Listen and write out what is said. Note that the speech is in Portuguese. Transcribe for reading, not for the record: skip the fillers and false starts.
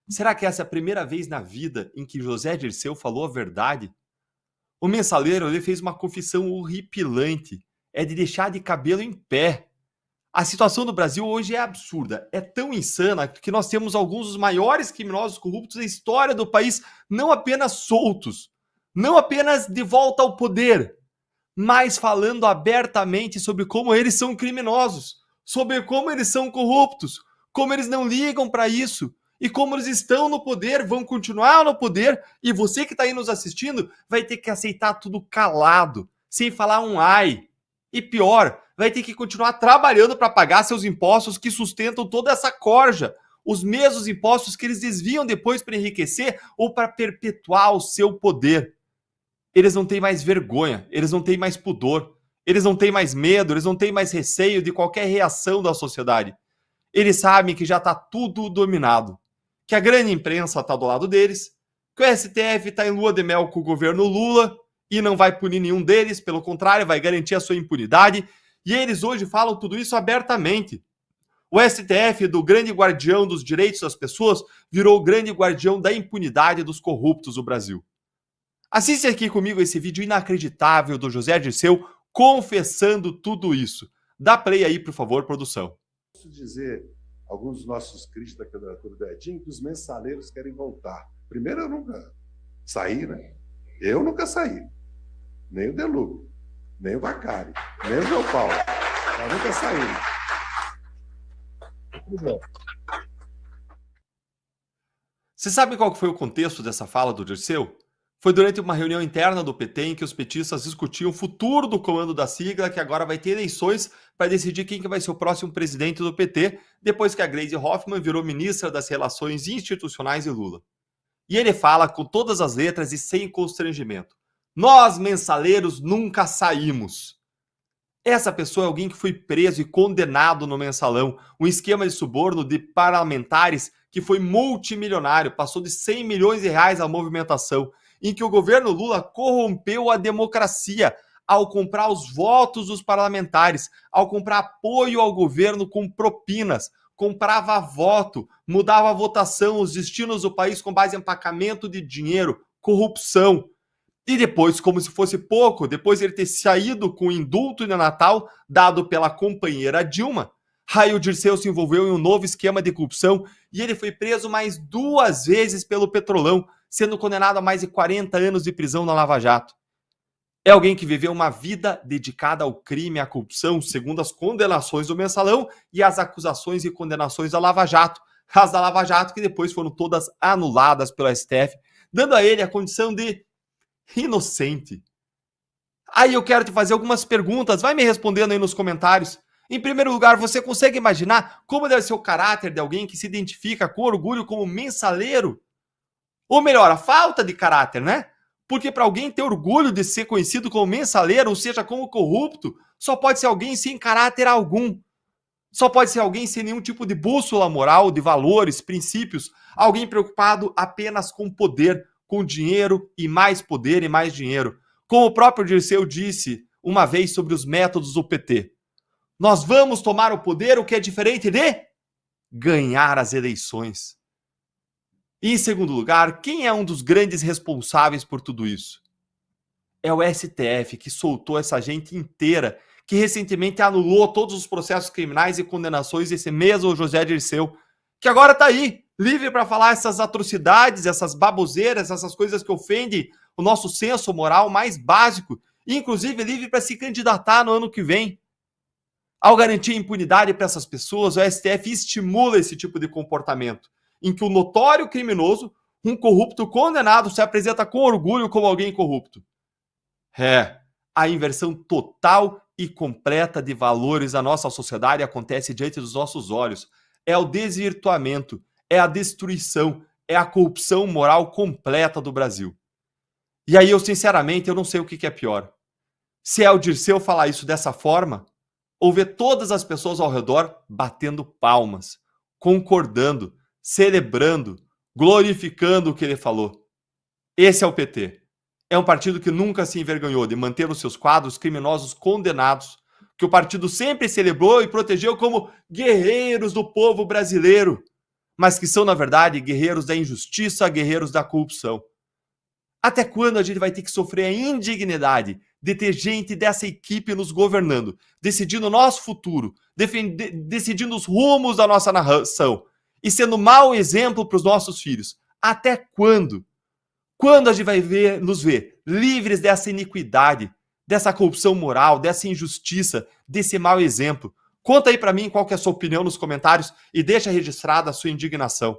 Será que essa é a primeira vez na vida em que José Dirceu falou a verdade? O Mensaleiro ele fez uma confissão horripilante, é de deixar de cabelo em pé. A situação do Brasil hoje é absurda, é tão insana que nós temos alguns dos maiores criminosos corruptos da história do país, não apenas soltos, não apenas de volta ao poder, mas falando abertamente sobre como eles são criminosos, sobre como eles são corruptos, como eles não ligam para isso e como eles estão no poder, vão continuar no poder e você que está aí nos assistindo vai ter que aceitar tudo calado, sem falar um ai. E pior, vai ter que continuar trabalhando para pagar seus impostos que sustentam toda essa corja, os mesmos impostos que eles desviam depois para enriquecer ou para perpetuar o seu poder. Eles não têm mais vergonha, eles não têm mais pudor, eles não têm mais medo, eles não têm mais receio de qualquer reação da sociedade. Eles sabem que já está tudo dominado, que a grande imprensa está do lado deles, que o STF está em lua de mel com o governo Lula e não vai punir nenhum deles, pelo contrário, vai garantir a sua impunidade. E eles hoje falam tudo isso abertamente. O STF, do grande guardião dos direitos das pessoas, virou o grande guardião da impunidade dos corruptos do Brasil. Assiste aqui comigo esse vídeo inacreditável do José Dirceu confessando tudo isso. Dá play aí, por favor, produção. Posso dizer, alguns dos nossos críticos da candidatura do Edinho, que os mensaleiros querem voltar. Primeiro, eu nunca saí, né? Eu nunca saí. Nem o Deluca, nem o Bacari, nem o João Paulo. Eu nunca saí. Você sabe qual foi o contexto dessa fala do Dirceu? Foi durante uma reunião interna do PT em que os petistas discutiam o futuro do comando da sigla, que agora vai ter eleições para decidir quem que vai ser o próximo presidente do PT, depois que a Gleisi Hoffmann virou ministra das Relações Institucionais de Lula. E ele fala com todas as letras e sem constrangimento. Nós, mensaleiros, nunca saímos. Essa pessoa é alguém que foi preso e condenado no mensalão, um esquema de suborno de parlamentares que foi multimilionário, passou de 100 milhões de reais a movimentação, em que o governo Lula corrompeu a democracia ao comprar os votos dos parlamentares, ao comprar apoio ao governo com propinas, comprava voto, mudava a votação, os destinos do país com base em pagamento de dinheiro, corrupção. E depois, como se fosse pouco, depois de ele ter saído com o indulto de Natal dado pela companheira Dilma, Raio Dirceu se envolveu em um novo esquema de corrupção e ele foi preso mais 2 vezes pelo Petrolão, sendo condenado a mais de 40 anos de prisão na Lava Jato. É alguém que viveu uma vida dedicada ao crime e à corrupção, segundo as condenações do Mensalão e as acusações e condenações da Lava Jato. As da Lava Jato que depois foram todas anuladas pelo STF, dando a ele a condição de inocente. Aí eu quero te fazer algumas perguntas, vai me respondendo aí nos comentários. Em primeiro lugar, você consegue imaginar como deve ser o caráter de alguém que se identifica com orgulho como mensaleiro? Ou melhor, a falta de caráter, né? Porque para alguém ter orgulho de ser conhecido como mensaleiro, ou seja, como corrupto, só pode ser alguém sem caráter algum. Só pode ser alguém sem nenhum tipo de bússola moral, de valores, princípios. Alguém preocupado apenas com poder, com dinheiro e mais poder e mais dinheiro. Como o próprio Dirceu disse uma vez sobre os métodos do PT. Nós vamos tomar o poder, o que é diferente de ganhar as eleições. E em segundo lugar, quem é um dos grandes responsáveis por tudo isso? É o STF, que soltou essa gente inteira, que recentemente anulou todos os processos criminais e condenações desse mesmo José Dirceu, que agora está aí, livre para falar essas atrocidades, essas baboseiras, essas coisas que ofendem o nosso senso moral mais básico, e inclusive livre para se candidatar no ano que vem. Ao garantir impunidade para essas pessoas, o STF estimula esse tipo de comportamento, em que o notório criminoso, um corrupto condenado, se apresenta com orgulho como alguém corrupto. É, a inversão total e completa de valores da nossa sociedade acontece diante dos nossos olhos. É o desvirtuamento, é a destruição, é a corrupção moral completa do Brasil. E aí, sinceramente, eu não sei o que é pior. Se é o Dirceu falar isso dessa forma, ou ver todas as pessoas ao redor batendo palmas, concordando, celebrando, glorificando o que ele falou. Esse é o PT. É um partido que nunca se envergonhou de manter os seus quadros criminosos condenados, que o partido sempre celebrou e protegeu como guerreiros do povo brasileiro. mas que são, na verdade, guerreiros da injustiça, guerreiros da corrupção. Até quando a gente vai ter que sofrer a indignidade de ter gente dessa equipe nos governando, decidindo o nosso futuro, decidindo os rumos da nossa nação e sendo mau exemplo para os nossos filhos? Até quando? Quando a gente vai nos ver livres dessa iniquidade, dessa corrupção moral, dessa injustiça, desse mau exemplo? Conta aí para mim qual que é a sua opinião nos comentários e deixa registrada a sua indignação.